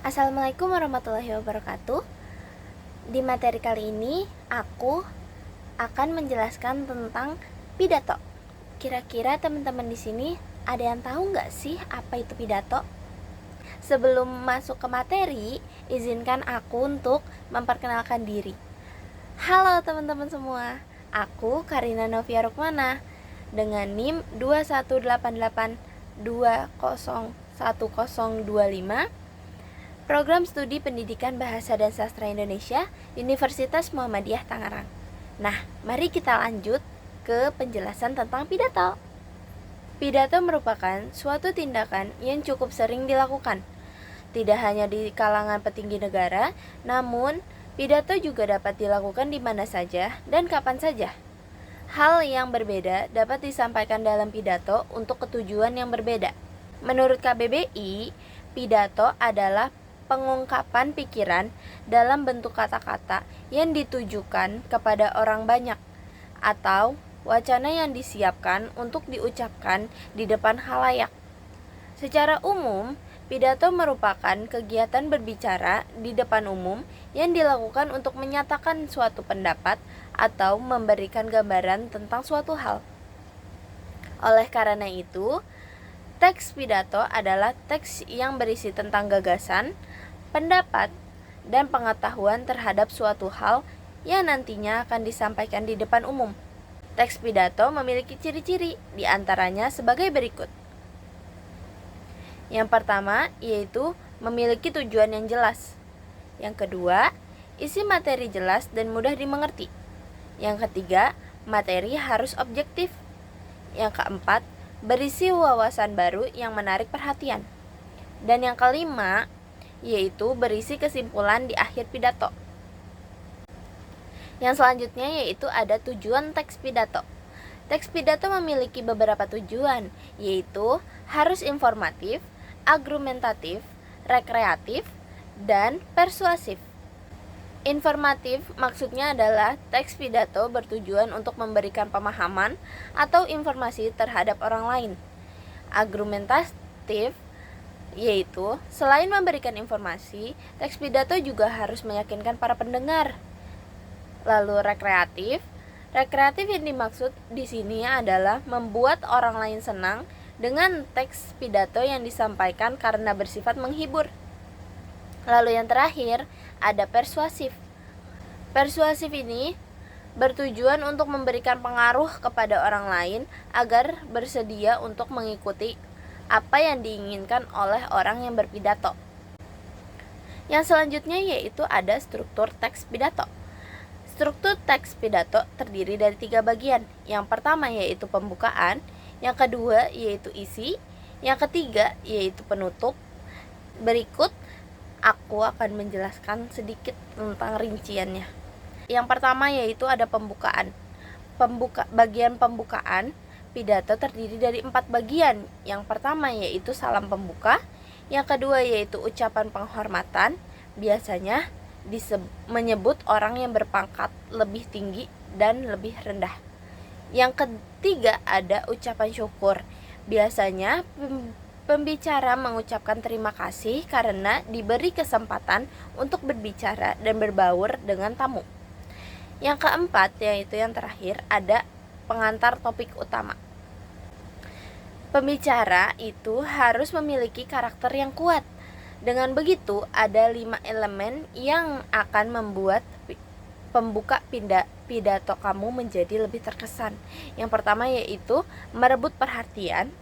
Assalamualaikum warahmatullahi wabarakatuh. Di materi kali ini aku akan menjelaskan tentang pidato. Kira-kira teman-teman di sini ada yang tahu nggak sih apa itu pidato? Sebelum masuk ke materi, izinkan aku untuk memperkenalkan diri. Halo teman-teman semua, aku Karina Novia Rukmana dengan NIM 2188201025, Program Studi Pendidikan Bahasa dan Sastra Indonesia, Universitas Muhammadiyah Tangerang. Nah, mari kita lanjut ke penjelasan tentang pidato. Pidato merupakan suatu tindakan yang cukup sering dilakukan, tidak hanya di kalangan petinggi negara, namun pidato juga dapat dilakukan di mana saja dan kapan saja. Hal yang berbeda dapat disampaikan dalam pidato untuk ketujuan yang berbeda. Menurut KBBI, pidato adalah pengungkapan pikiran dalam bentuk kata-kata yang ditujukan kepada orang banyak atau wacana yang disiapkan untuk diucapkan di depan khalayak. Secara umum, pidato merupakan kegiatan berbicara di depan umum yang dilakukan untuk menyatakan suatu pendapat atau memberikan gambaran tentang suatu hal. Oleh karena itu, teks pidato adalah teks yang berisi tentang gagasan, pendapat, dan pengetahuan terhadap suatu hal yang nantinya akan disampaikan di depan umum. Teks pidato memiliki ciri-ciri, diantaranya sebagai berikut. Yang pertama, yaitu memiliki tujuan yang jelas. Yang kedua, isi materi jelas dan mudah dimengerti. Yang ketiga, materi harus objektif. Yang keempat, berisi wawasan baru yang menarik perhatian. Dan yang kelima, yaitu berisi kesimpulan di akhir pidato. Yang selanjutnya yaitu ada tujuan teks pidato. Teks pidato memiliki beberapa tujuan, yaitu harus informatif, argumentatif, rekreatif, dan persuasif. Informatif maksudnya adalah teks pidato bertujuan untuk memberikan pemahaman atau informasi terhadap orang lain. Argumentatif yaitu selain memberikan informasi, teks pidato juga harus meyakinkan para pendengar. Lalu rekreatif yang dimaksud di sini adalah membuat orang lain senang dengan teks pidato yang disampaikan karena bersifat menghibur. Lalu yang terakhir ada persuasif. Persuasif ini bertujuan untuk memberikan pengaruh kepada orang lain agar bersedia untuk mengikuti apa yang diinginkan oleh orang yang berpidato. Yang selanjutnya yaitu ada struktur teks pidato. Struktur teks pidato terdiri dari 3 bagian. Yang pertama yaitu pembukaan, yang kedua yaitu isi, yang ketiga yaitu penutup. Berikut aku akan menjelaskan sedikit tentang rinciannya. Yang pertama yaitu ada pembukaan. Bagian pembukaan pidato terdiri dari 4 bagian. Yang pertama yaitu salam pembuka, yang kedua yaitu ucapan penghormatan, biasanya menyebut orang yang berpangkat lebih tinggi dan lebih rendah. Yang ketiga ada ucapan syukur. Biasanya pembicara mengucapkan terima kasih karena diberi kesempatan untuk berbicara dan berbaur dengan tamu. Yang keempat, yaitu yang terakhir, ada pengantar topik utama. Pembicara itu harus memiliki karakter yang kuat. Dengan begitu, ada 5 elemen yang akan membuat pembuka pidato kamu menjadi lebih terkesan. Yang pertama yaitu merebut perhatian.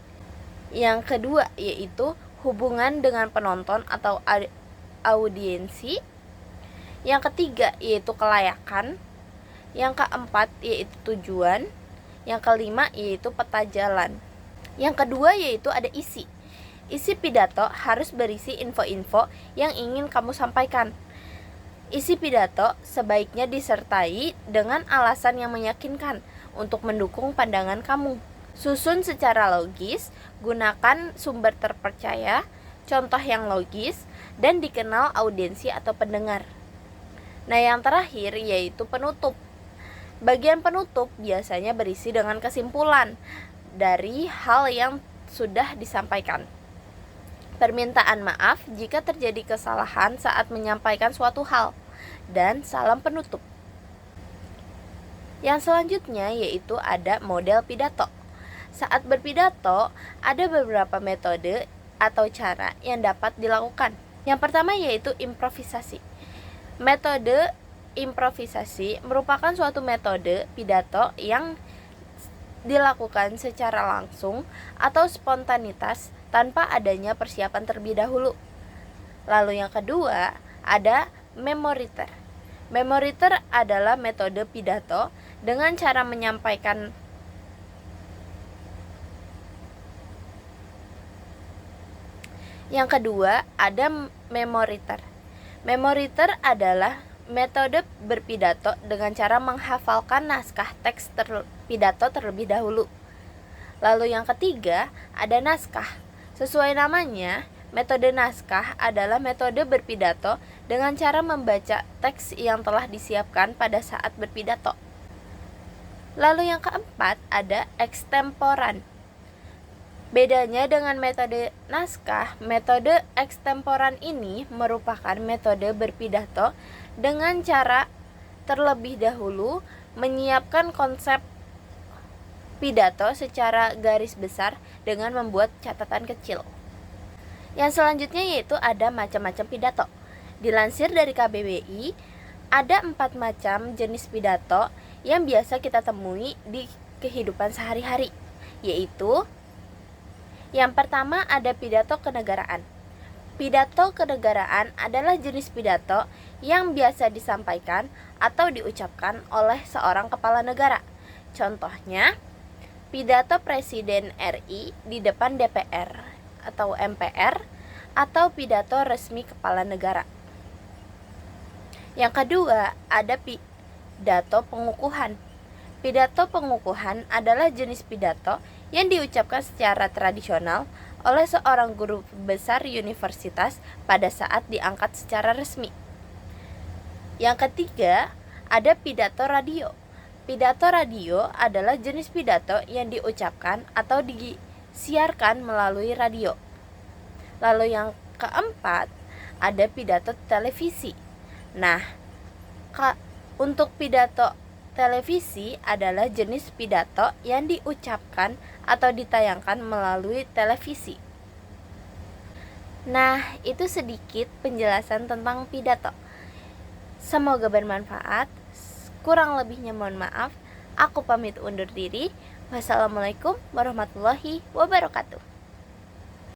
Yang kedua yaitu hubungan dengan penonton atau audiensi. Yang ketiga yaitu kelayakan. Yang keempat yaitu tujuan. Yang kelima yaitu peta jalan. Yang kedua yaitu ada isi. Isi pidato harus berisi info-info yang ingin kamu sampaikan. Isi pidato sebaiknya disertai dengan alasan yang meyakinkan untuk mendukung pandangan kamu. Susun secara logis, gunakan sumber terpercaya, contoh yang logis, dan dikenal audiensi atau pendengar. Nah, yang terakhir yaitu penutup. Bagian penutup biasanya berisi dengan kesimpulan dari hal yang sudah disampaikan. permintaan maaf jika terjadi kesalahan saat menyampaikan suatu hal, dan salam penutup. Yang selanjutnya yaitu ada model pidato. Saat berpidato, ada beberapa metode atau cara yang dapat dilakukan. Yang pertama yaitu improvisasi. Metode improvisasi merupakan suatu metode pidato yang dilakukan secara langsung atau spontanitas tanpa adanya persiapan terlebih dahulu. Lalu yang kedua, ada memoriter. Memoriter adalah metode pidato dengan cara menyampaikan Yang kedua, ada memoriter. Memoriter adalah metode berpidato dengan cara menghafalkan naskah teks pidato terlebih dahulu. Lalu yang ketiga, ada naskah. Sesuai namanya, metode naskah adalah metode berpidato dengan cara membaca teks yang telah disiapkan pada saat berpidato. Lalu yang keempat, ada ekstemporan. Bedanya dengan metode naskah, metode ekstemporan ini merupakan metode berpidato dengan cara terlebih dahulu menyiapkan konsep pidato secara garis besar dengan membuat catatan kecil. Yang selanjutnya yaitu ada macam-macam pidato. Dilansir dari KBBI, ada 4 macam jenis pidato yang biasa kita temui di kehidupan sehari-hari, yaitu yang pertama ada pidato kenegaraan. Pidato kenegaraan adalah jenis pidato yang biasa disampaikan atau diucapkan oleh seorang kepala negara. Contohnya, pidato Presiden RI di depan DPR atau MPR atau pidato resmi kepala negara. Yang kedua, ada pidato pengukuhan. Pidato pengukuhan adalah jenis pidato yang diucapkan secara tradisional oleh seorang guru besar universitas pada saat diangkat secara resmi. Yang ketiga, ada pidato radio. Pidato radio adalah jenis pidato yang diucapkan atau disiarkan melalui radio. Lalu yang keempat, ada pidato televisi. Nah, untuk pidato televisi adalah jenis pidato yang diucapkan atau ditayangkan melalui televisi. Nah, itu sedikit penjelasan tentang pidato. Semoga bermanfaat. Kurang lebihnya mohon maaf. Aku pamit undur diri. Wassalamualaikum warahmatullahi wabarakatuh.